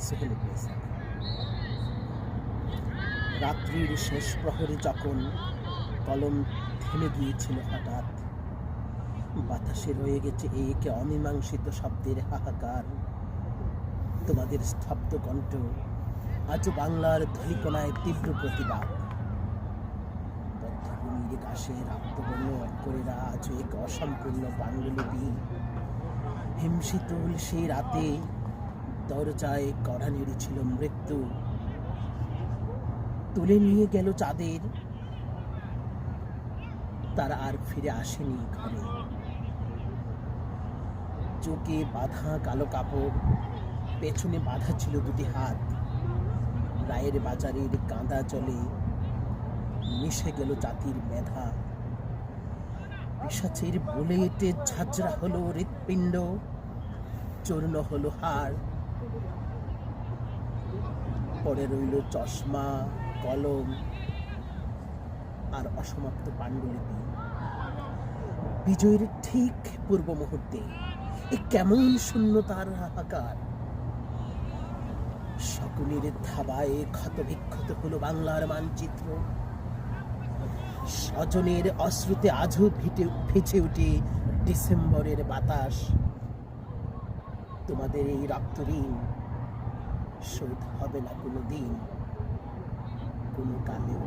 সোহেল প্লেসা। রাত্রির শেষ প্রহরে যখন কলম থেমে গিয়েছিল, হঠাৎ বাতাসে রয়ে গেছে এক অমীমাংসিত শব্দের হাহাকার। তোমাদের স্তব্ধ কণ্ঠ আজ বাংলার ধলিকণায় তীব্র প্রতিবাদ। বদ্ধভূমির কাশে রক্তবর্ণ অক্ষরেরা আজ এক অসম্পূর্ণ পাণ্ডুলিপি। হিমশীতল সেই রাতে দরজায় কড়া নেড়েছিল মৃত্যু। তুলে নিয়ে গেল চাঁদের, তারা আর ফিরে আসেনি ঘরে। চোখে বাঁধা কালো কাপড়, পেছনে বাঁধা ছিল দুটি হাত। রায়ের বাজারের কাঁদা জলে মিশে গেল জাতির মেধা। পিশাচের বুলেটে ঝাঁঝরা হলো হৃৎপিণ্ড, চূর্ণ হলো হাড়। পড়ে রইল চশমা, কলম আর অসমাপ্ত পাণ্ডুলিপি। বিজয়ের ঠিক পূর্ব মুহূর্তে এ কেমন শূন্যতার হাহাকার। শকুনের ধাবায় ক্ষতবিক্ষত হলো বাংলার মানচিত্র। স্বজনের অশ্রুতে আজও ভেসে উঠে ডিসেম্বরের বাতাস। তোমাদের এই রক্ত ঋণ শোধ হবে না কোনো দিন, কোনো কালেও।